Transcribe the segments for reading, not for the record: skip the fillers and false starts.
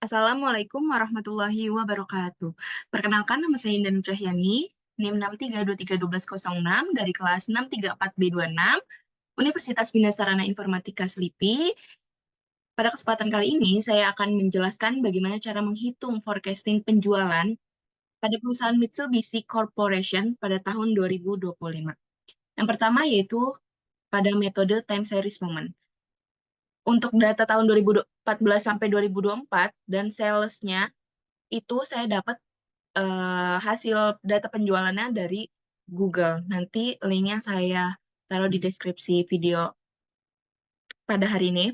Assalamualaikum warahmatullahi wabarakatuh. Perkenalkan, nama saya Indah Cahyani, NIM 6323126 dari kelas 634B26, Universitas Bina Sarana Informatika Selipi. Pada kesempatan kali ini, saya akan menjelaskan bagaimana cara menghitung forecasting penjualan pada perusahaan Mitsubishi Corporation pada tahun 2025. Yang pertama yaitu pada metode time series moment. Untuk data tahun 2014 sampai 2024 dan salesnya itu saya dapat hasil data penjualannya dari Google. Nanti linknya saya taruh di deskripsi video pada hari ini.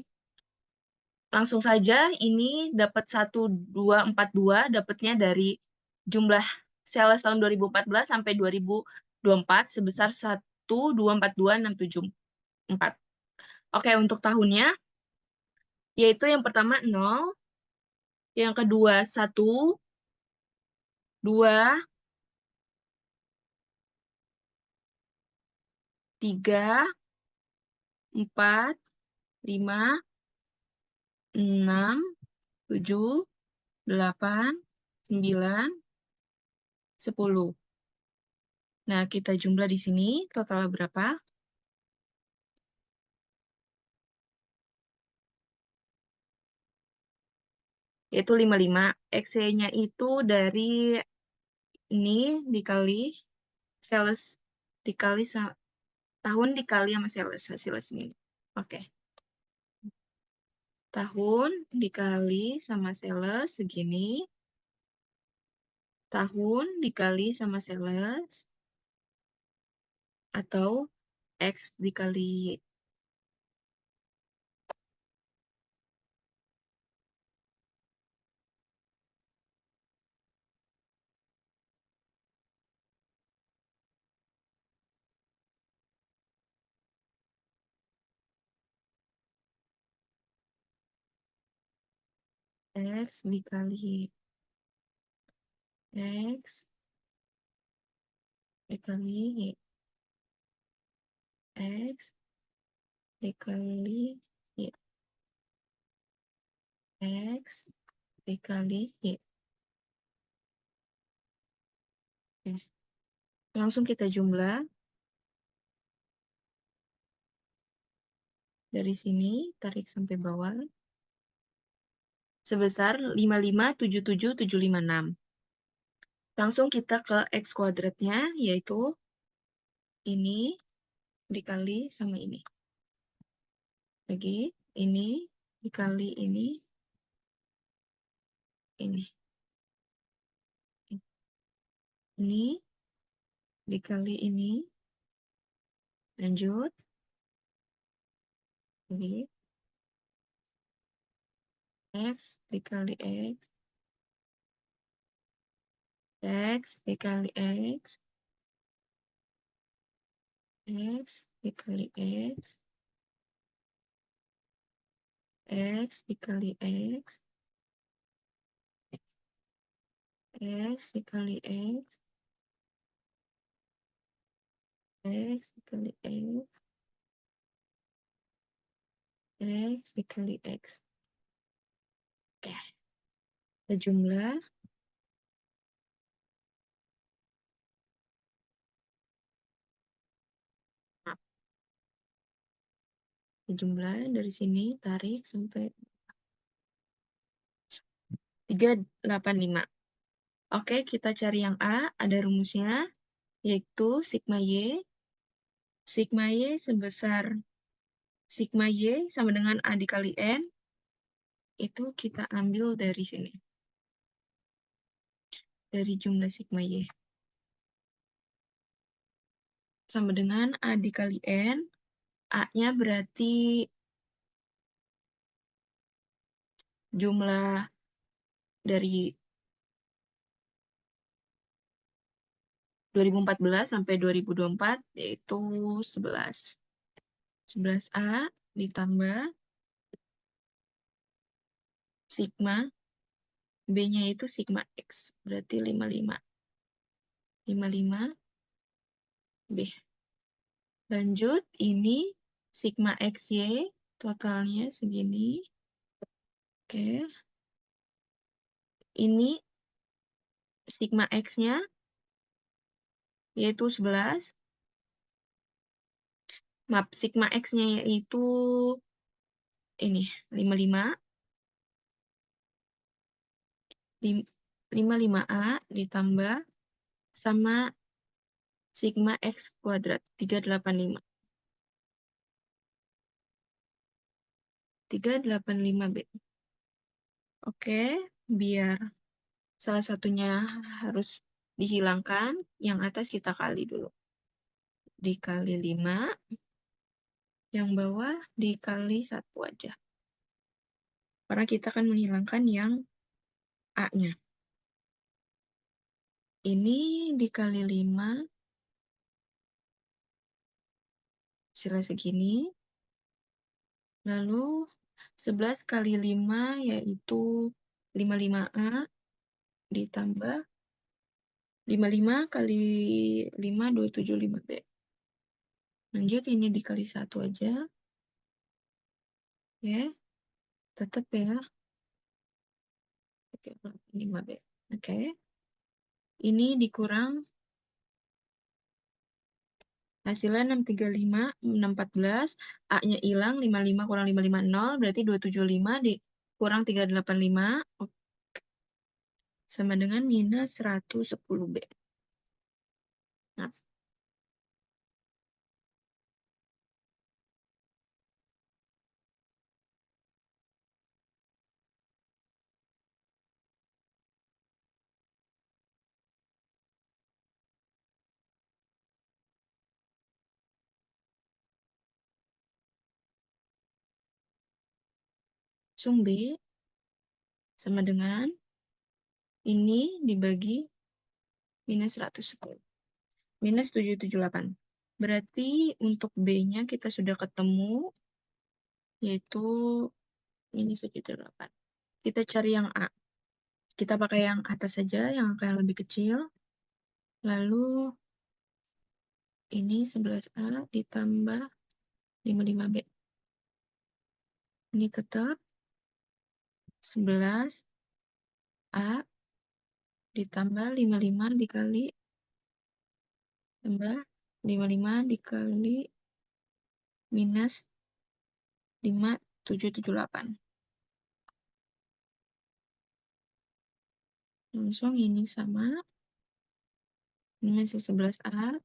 Langsung saja, ini dapat 1242, dapatnya dari jumlah sales tahun 2014 sampai 2024 sebesar 1242674. Oke, untuk tahunnya, yaitu yang pertama 0, yang kedua 1, 2, 3, 4, 5, 6, 7, 8, 9, 10. Nah, kita jumlah di sini total berapa? Yaitu 55. XC-nya itu dari ini dikali sales dikali tahun dikali sama sales hasil sini. Oke. Tahun dikali sama sales segini. Tahun dikali sama sales atau X dikali Y. X dikali X dikali Y. X dikali Y. X dikali Y. Oke. Langsung kita jumlah. Dari sini, tarik sampai bawah. Sebesar 5577756. Langsung kita ke X kuadratnya, yaitu ini dikali sama ini. Lagi, ini dikali ini. Ini. Ini dikali ini. Lanjut. Lagi. X dikali X. X dikali X. X dikali X. X dikali X. X dikali X. X dikali X. X dikali X. Oke. Kita jumlah. Jumlah dari sini tarik sampai 385. Oke, kita cari yang A, ada rumusnya, yaitu sigma Y. Sigma Y sebesar sigma Y sama dengan A dikali N. Itu kita ambil dari sini. Dari jumlah sigma Y. Sama dengan A dikali N. A-nya berarti jumlah dari 2014 sampai 2024 yaitu 11. 11A ditambah sigma B-nya itu sigma X, berarti 55. 55 B. Lanjut, ini sigma XY Totalnya segini. Oke. Ini sigma X-nya yaitu 11. Maaf, sigma X-nya yaitu ini 55. 55A ditambah sama sigma X kuadrat 385. 385B. Oke, biar salah satunya harus dihilangkan, yang atas kita kali dulu. Dikali 5, yang bawah dikali 1 aja. Karena kita akan menghilangkan yang A-nya. Ini dikali 5, hasilnya segini. Lalu 11 kali 5 yaitu 55A ditambah 55 kali 5, 275B. Lanjut, ini dikali 1 aja. Ya, tetap ya. Oke, 5B. Oke. Ini dikurang hasilnya 635, 614. A-nya hilang, 55 kurang 550, berarti 275 dikurang 385. Sama dengan minus 110B. Nah, langsung B sama dengan ini dibagi minus 110. Minus 778. Berarti untuk B-nya kita sudah ketemu, yaitu minus 778. Kita cari yang A. Kita pakai yang atas saja, yang angka yang lebih kecil. Lalu ini 11A ditambah 55B. Ini tetap 11A ditambah 55 dikali tambah 55 dikali minus 5778. Langsung ini sama. Ini masih 11A.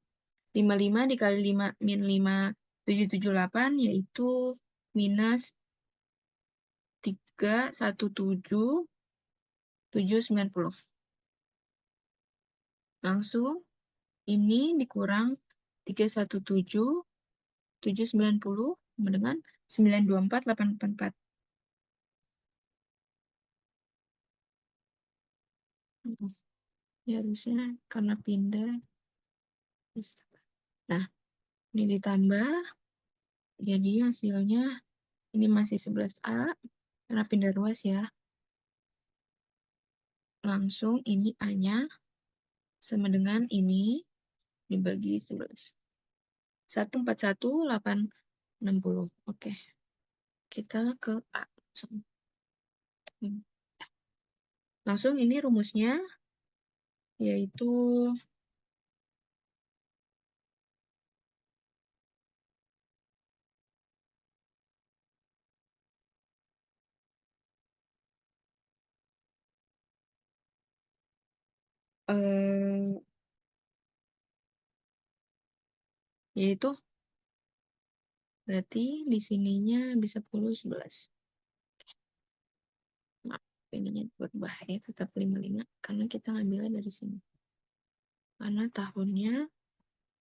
55 dikali 5 min 5, 778 yaitu minus 317,790. Langsung ini dikurang 317,790 sama dengan 924,844. Ya harusnya karena pindah. Nah, ini ditambah. Jadi hasilnya ini masih 11A karena pindah ruas ya. Langsung ini A-nya sama dengan ini dibagi 11. 141,860. Oke. Kita ke A. Langsung ini rumusnya yaitu yaitu berarti di sininya bisa 10, 11. Maaf, ininya berubah ya, tetap 55 karena kita ngambilnya dari sini. Karena tahunnya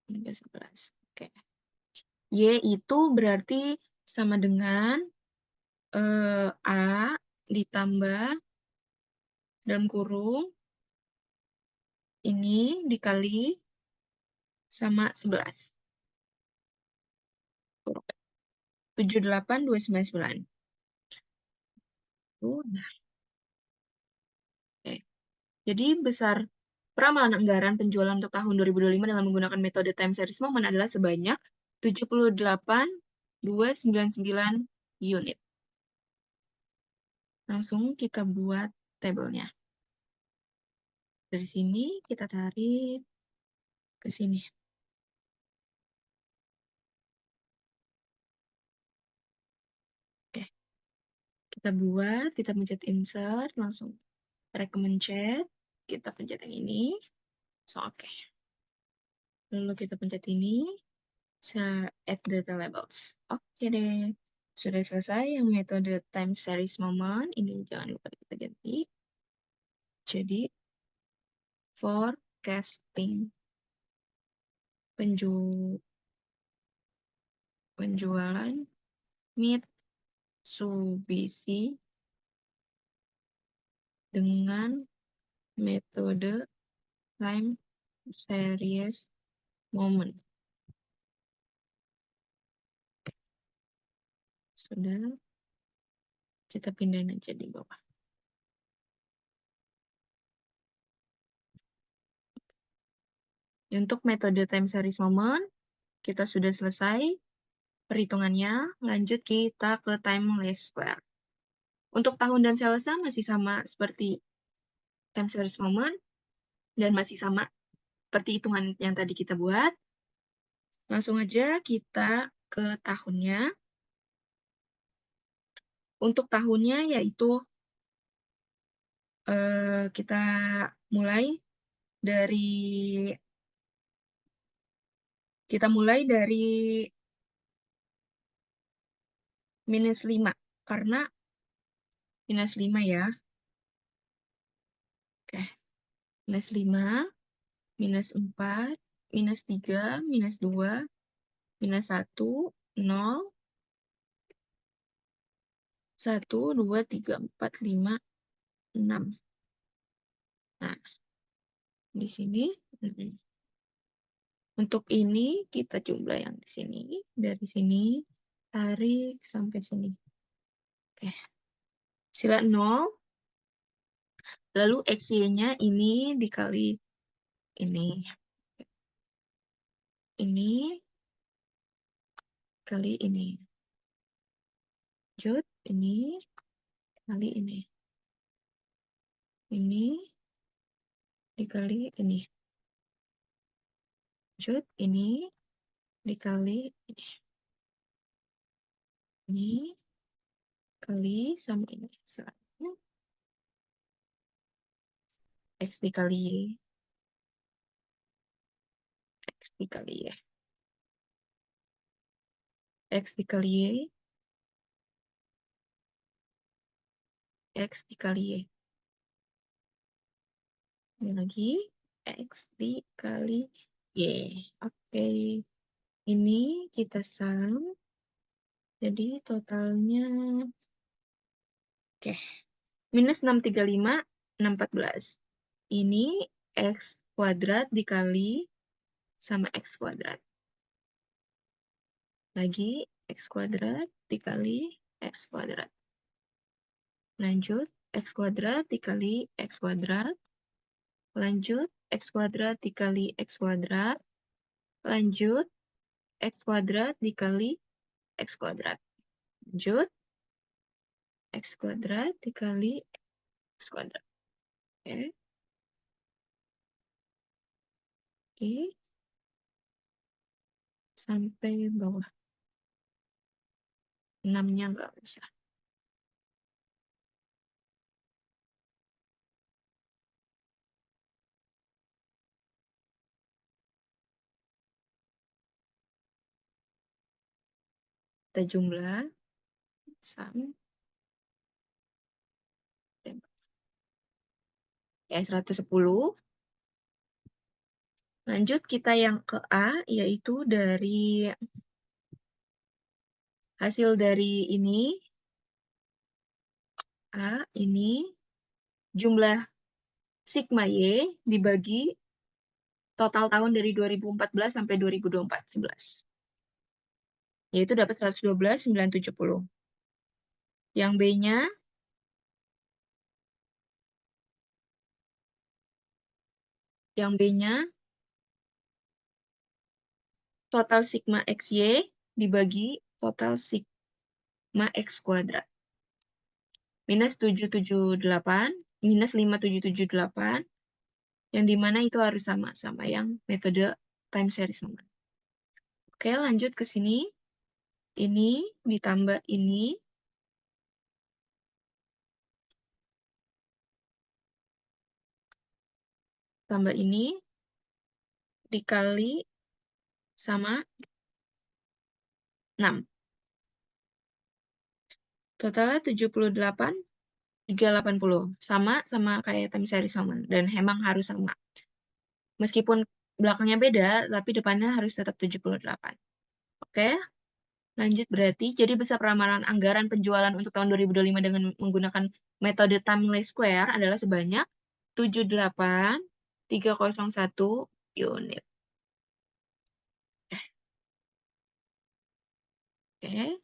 11. Oke. Y itu berarti sama dengan A ditambah dalam kurung ini dikali sama 11. 78,299. Nah, oke. Jadi besar peramalan anggaran penjualan untuk tahun 2025 dengan menggunakan metode time series momen adalah sebanyak 78,299 unit. Langsung kita buat tabelnya. Dari sini kita tarik ke sini. Oke. Kita buat, kita pencet insert, langsung recommend chat, kita pencet yang ini. So, oke. Lalu kita pencet ini, add data labels. Oke deh. Sudah selesai yang metode time series moment. Ini jangan lupa kita ganti. Jadi, forecasting penjualan Mitsubishi dengan metode time series moment. Sudah, kita pindahin aja di bawah. Untuk metode time series moment, kita sudah selesai perhitungannya. Lanjut kita ke time least square. Untuk tahun dan salsa masih sama seperti time series moment, dan masih sama seperti hitungan yang tadi kita buat. Langsung aja kita ke tahunnya. Untuk tahunnya yaitu kita mulai dari -5 karena -5 ya. Oke. -5, -4, -3, -2, -1, 0, 1, 2, 3, 4, 5, 6. Nah, di sini. Untuk ini kita jumlah yang di sini. Dari sini tarik sampai sini. Oke. Sila 0. Lalu XY-nya ini dikali ini. Ini kali ini. Lanjut, ini kali ini. Ini dikali ini. Lanjut, ini dikali ini. Ini kali sama ini. Selanjutnya, X dikali Y. X dikali Y. X dikali Y. X dikali Y. Ini lagi. X dikali Y. Oke. Ini kita sum. Jadi totalnya. Oke. Minus 635, 614. Ini X kuadrat dikali sama X kuadrat. Lagi X kuadrat dikali X kuadrat. Lanjut, X kuadrat dikali X kuadrat. Lanjut, X kuadrat dikali X kuadrat. Lanjut, X kuadrat dikali X kuadrat. Lanjut, X kuadrat dikali X kuadrat. Oke. Oke. Sampai bawah. 6-nya nggak usah. Kita jumlah. Sum. Ya, 110. Lanjut kita yang ke A, yaitu dari hasil dari ini. A, ini jumlah sigma Y dibagi total tahun dari 2014 sampai 2024, 11. Yaitu dapat 112,970. Yang B-nya total sigma XY dibagi total ma X kuadrat. Minus 778, minus 5778, yang dimana itu harus sama yang metode time series moment. Oke, lanjut ke sini. Ini ditambah ini. Tambah ini dikali sama 6. Totalnya 78, 380. Sama kayak time series moment. Dan emang harus sama. Meskipun belakangnya beda, tapi depannya harus tetap 78. Oke, lanjut berarti. Jadi besar peramalan anggaran penjualan untuk tahun 2025 dengan menggunakan metode time least square adalah sebanyak 78.301 unit. Oke,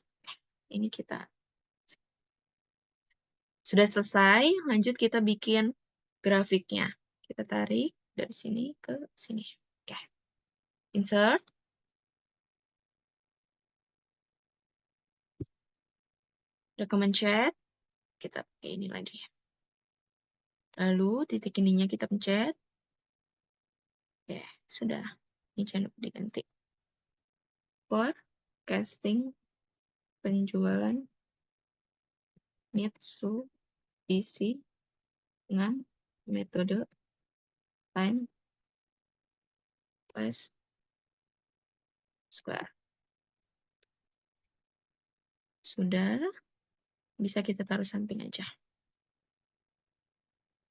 ini kita sudah selesai. Lanjut kita bikin grafiknya. Kita tarik dari sini ke sini. Oke, insert. Recommend chat. Kita pakai ini lagi. Lalu titik ininya kita pencet. Oke, sudah. Ini jangan lupa diganti. Forecasting penjualan Mitsubishi dengan metode time least square. Sudah, bisa kita taruh samping aja.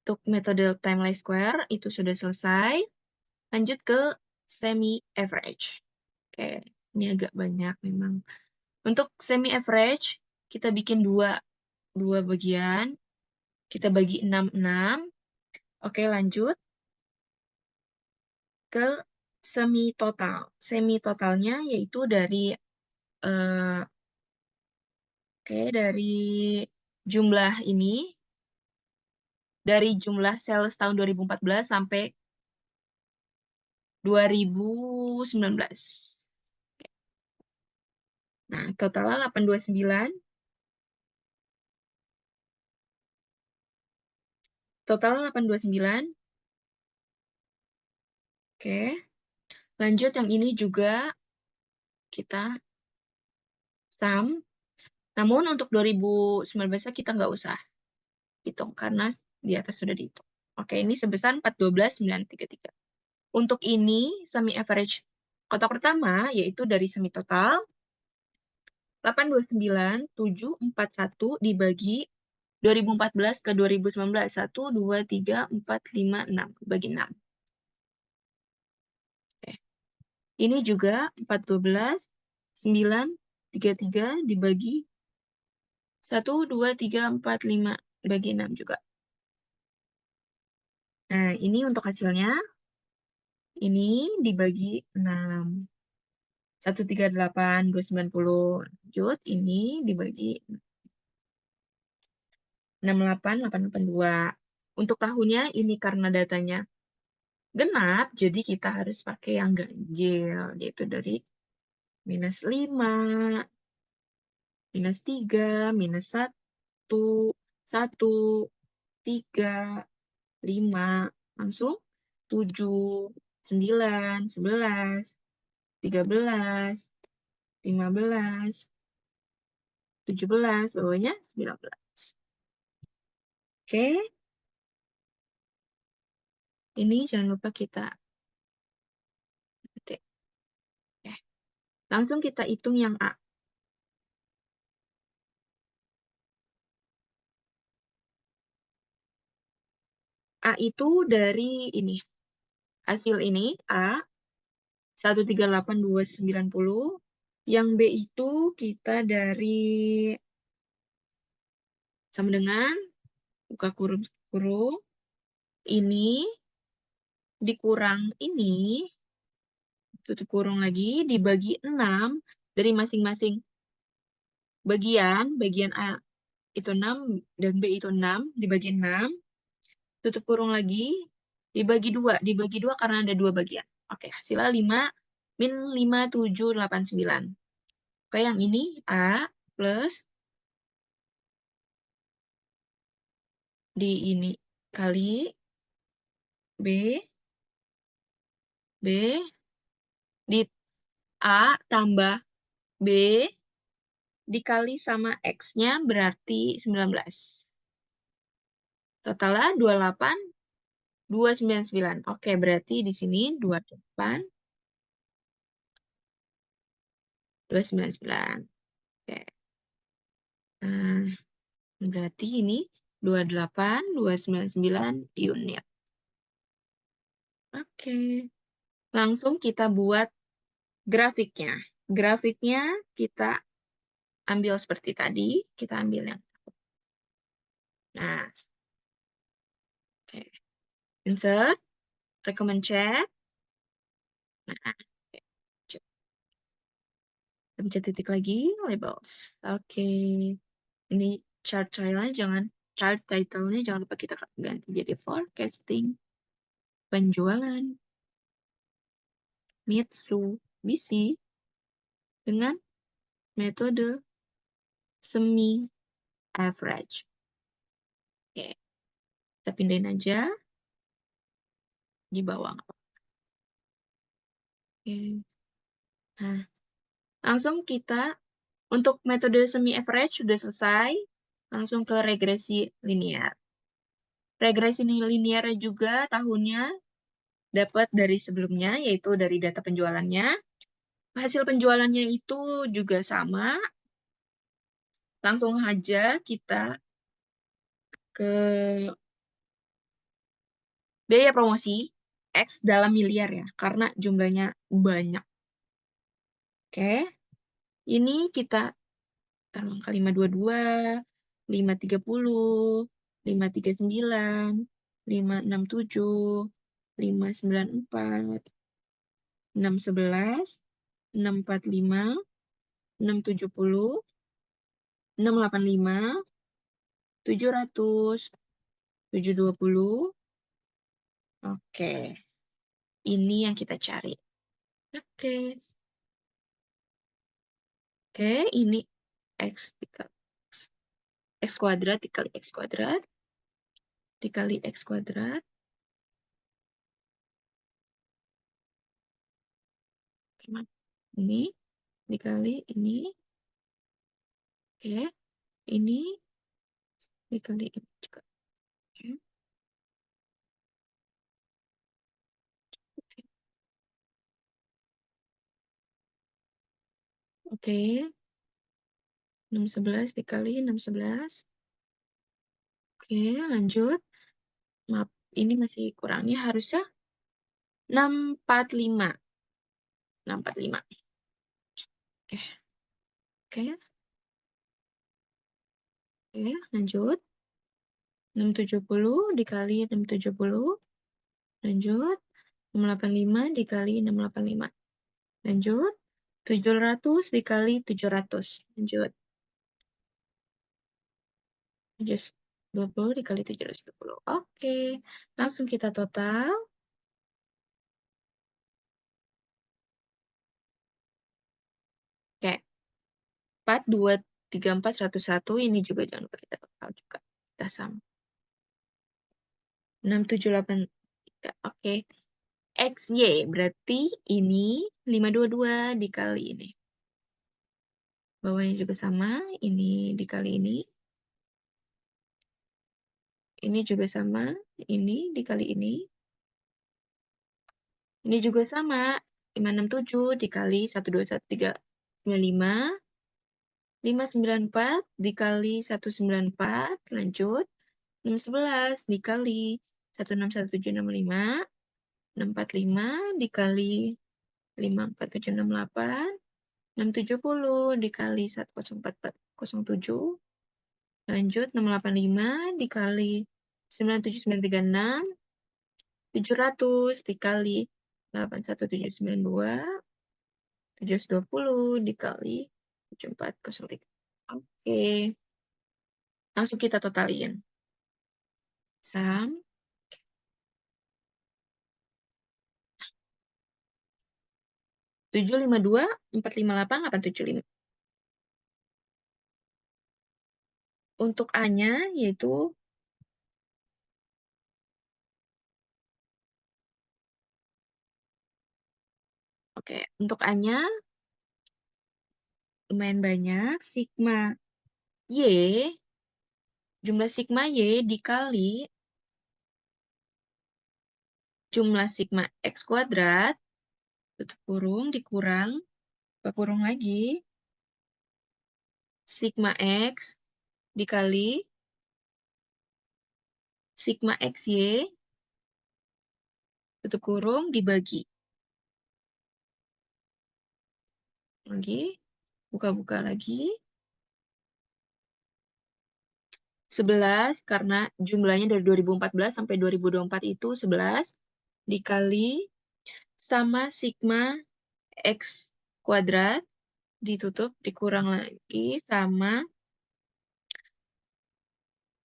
Untuk metode time least square itu sudah selesai. Lanjut ke semi average. Oke, ini agak banyak memang. Untuk semi average, kita bikin dua bagian. Kita bagi 6. Oke, lanjut ke semi total. Semi totalnya yaitu dari dari jumlah ini, dari jumlah sales tahun 2014 sampai 2019. Nah, totalnya 829. Totalnya 829. Oke. Lanjut yang ini juga kita sum. Namun untuk 2019 kita nggak usah hitung karena di atas sudah dihitung. Oke, ini sebesar 412.933. Untuk ini semi average kotak pertama yaitu dari semi total 829.741 dibagi 2014 ke 2019. 1, 2, 3, 4, 5, 6. Bagi 6. Oke. Ini juga 412.933 dibagi 1, 2, 3, 4, 5. Bagi 6 juga. Nah, ini untuk hasilnya. Ini dibagi 6. 138.290. Lanjut, ini dibagi 68.882. Untuk tahunnya ini karena datanya genap, jadi kita harus pakai yang ganjil, yaitu dari minus 5, minus 3, minus 1, 1, 3, 5, langsung 7, 9, 11, 13, 15, 17, bawahnya 19. Oke. Ini jangan lupa kita ketik. Langsung kita hitung yang A. A itu dari ini. Hasil ini A 138.290. Yang B itu kita dari sama dengan buka kurung ini dikurang ini tutup kurung lagi dibagi 6 dari masing-masing bagian A itu 6 dan B itu 6 dibagi 6 tutup kurung lagi dibagi 2 karena ada 2 bagian. Oke, hasilnya 5 min 5789. Oke, yang ini A plus di ini kali B, di A tambah B dikali sama X-nya berarti 19. Totalnya 28, 299. Oke, berarti di sini 28, 299. Oke. Nah, berarti ini 28, 299 unit. Oke. Langsung kita buat grafiknya. Grafiknya kita ambil seperti tadi. Kita ambil yang. Nah, oke. Insert, recommend chat. Nah, pencet titik lagi, labels. Oke. Ini chart title-nya jangan lupa kita ganti jadi forecasting penjualan Mitsubishi dengan metode semi average. Oke. Kita pindahin aja di bawah. Oke. Nah, langsung kita untuk metode semi average sudah selesai. Langsung ke regresi linear. Regresi linear juga tahunnya dapat dari sebelumnya, yaitu dari data penjualannya. Hasil penjualannya itu juga sama. Langsung aja kita ke biaya promosi X dalam miliar ya, karena jumlahnya banyak. Oke, ini kita angka 522, 530, 539, 567, 594, 611, 645, 670, 685, 700, 720. Oke, ini yang kita cari. Oke. Oke, ini X kuadrat dikali X kuadrat dikali X kuadrat. Ini dikali ini. Oke, ini dikali ini juga. Oke. Oke. 611 dikali 611. Oke, lanjut. Maaf, ini masih kurangnya harusnya 645. 645. Oke. Oke. Oke, lanjut. 670 dikali 670. Lanjut. 685 dikali 685. Lanjut. 700 dikali 700. Lanjut. 720 dikali 720. Oke. Langsung kita total. Oke. 4, 2, 3, 4, 101. Ini juga jangan lupa kita total juga. Kita sama. 6, 7, 8, 3. Oke. XY berarti ini 522 dikali ini. Bawahnya juga sama. Ini dikali ini. Ini juga sama. Ini dikali ini. Ini juga sama. 567 dikali 121,395. 594 dikali 194. Lanjut. 611 dikali 161765. 645 dikali 54768. 670 dikali 104,407. Lanjut 685 dikali 97936. 700 dikali 81792. 720 dikali 7403. Oke. Langsung kita totalin. Sum 752 458 875. Untuk A-nya yaitu Oke, untuk A-nya lumayan banyak. Sigma Y, jumlah sigma Y dikali jumlah sigma X kuadrat, tutup kurung, dikurang, buka kurung lagi, sigma X dikali sigma XY, tutup kurung, dibagi. Lagi, buka-buka lagi. 11, karena jumlahnya dari 2014 sampai 2024 itu 11, dikali sama sigma X kuadrat, ditutup, dikurang lagi, sama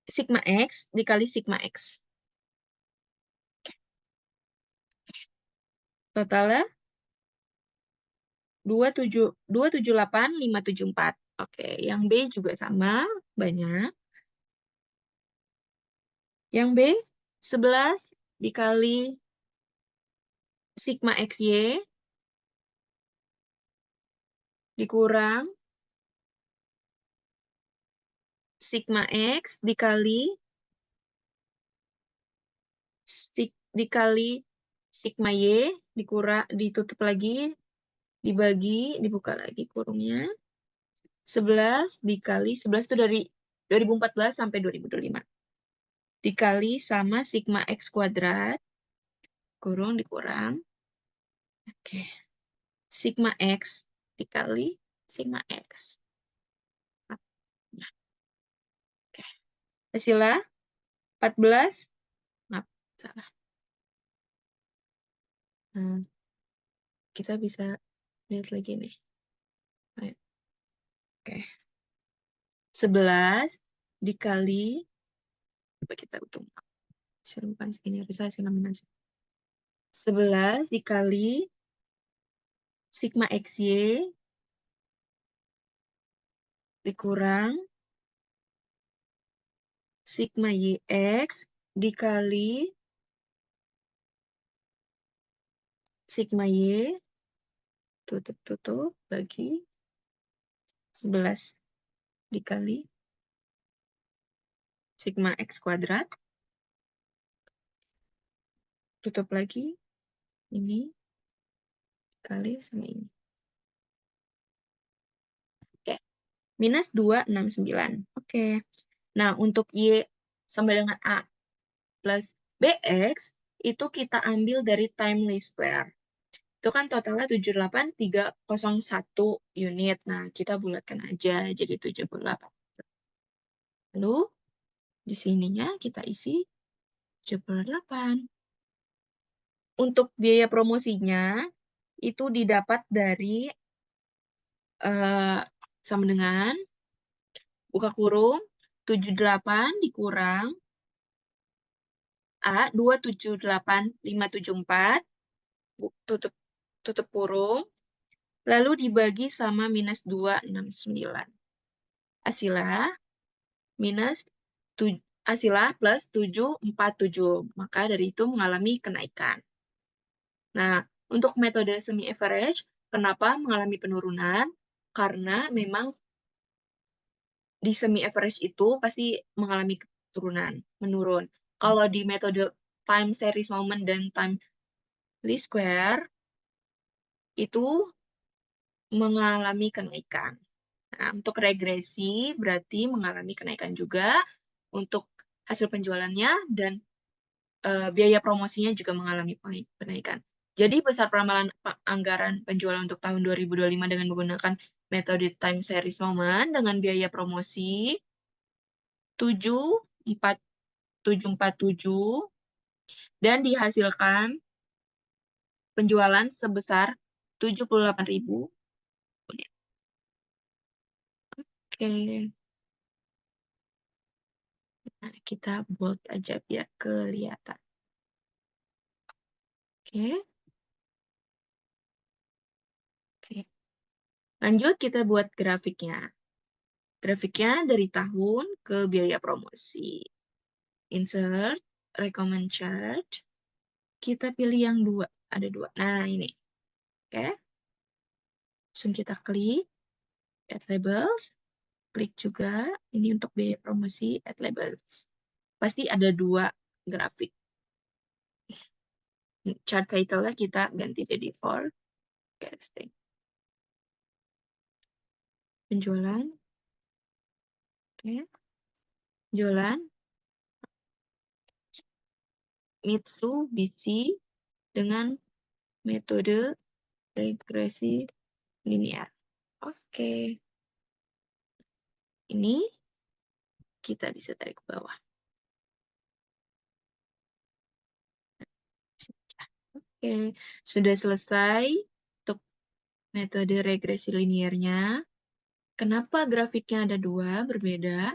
sigma X dikali sigma X. Totalnya 278,574. Oke, yang B juga sama, banyak. Yang B, 11 dikali sigma XY, dikurang sigma X dikali dikali sigma Y, dikurang, ditutup lagi, dibagi, dibuka lagi kurungnya. 11 dikali, 11 itu dari 2014 sampai 2025. Dikali sama sigma X kuadrat, kurung, dikurang. Oke. Sigma X dikali sigma X. Nah, oke. Hasilnya 14. Maaf, salah. Kita bisa lihat lagi nih. Oke. 11 dikali, coba kita hitung. Bukan segini, harus hasil nominasi. 11 dikali sigma XY dikurang sigma YX dikali sigma Y, tutup, bagi 11 dikali sigma X kuadrat, tutup lagi, ini kali sama ini. Oke, minus 269. Oke, nah untuk Y sama dengan A plus BX, itu kita ambil dari time least square. Itu kan totalnya 78,301 unit. Nah, kita bulatkan aja jadi 78. Lalu, di sininya kita isi 78. Untuk biaya promosinya, itu didapat dari sama dengan buka kurung 78 dikurang A 278,574, tutup kurung, lalu dibagi sama minus 269. Hasilnya minus hasilnya plus 747. Maka dari itu mengalami kenaikan. Nah, untuk metode semi average, kenapa mengalami penurunan? Karena memang di semi average itu pasti mengalami menurun. Kalau di metode time series moment dan time least square itu mengalami kenaikan. Nah, untuk regresi berarti mengalami kenaikan juga untuk hasil penjualannya dan biaya promosinya juga mengalami penaikan. Jadi besar ramalan anggaran penjualan untuk tahun 2025 dengan menggunakan metode time series moment dengan biaya promosi 74747 dan dihasilkan penjualan sebesar 78.000 unit. Oke. Nah, kita bold aja biar kelihatan. Oke. Oke. Lanjut kita buat grafiknya. Grafiknya dari tahun ke biaya promosi. Insert, recommend chart. Kita pilih yang dua. Ada dua. Nah, ini. Oke. Langsung kita klik add labels, klik juga ini untuk biaya promosi add labels. Pasti ada dua grafik. Chart title-nya kita ganti jadi forecasting. Penjualan, oke. Penjualan Mitsubishi dengan metode regresi linear. Oke. Ini kita bisa tarik ke bawah. Oke, sudah selesai untuk metode regresi linearnya. Kenapa grafiknya ada dua berbeda?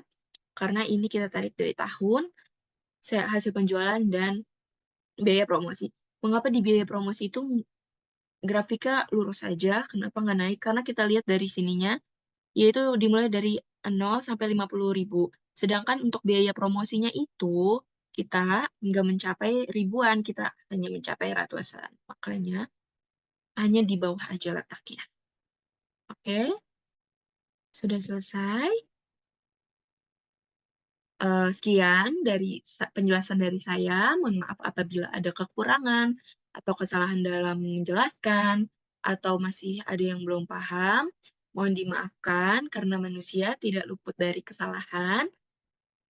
Karena ini kita tarik dari tahun, hasil penjualan, dan biaya promosi. Mengapa di biaya promosi itu grafiknya lurus saja? Kenapa nggak naik? Karena kita lihat dari sininya, yaitu dimulai dari 0 sampai 50.000. Sedangkan untuk biaya promosinya itu, kita nggak mencapai ribuan, kita hanya mencapai ratusan. Makanya, hanya di bawah aja letaknya. Oke, sudah selesai. Sekian dari penjelasan dari saya. Mohon maaf apabila ada kekurangan atau kesalahan dalam menjelaskan, atau masih ada yang belum paham. Mohon dimaafkan karena manusia tidak luput dari kesalahan.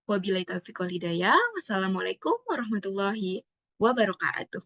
Wabillahi taufiq wal hidayah. Wassalamualaikum warahmatullahi wabarakatuh.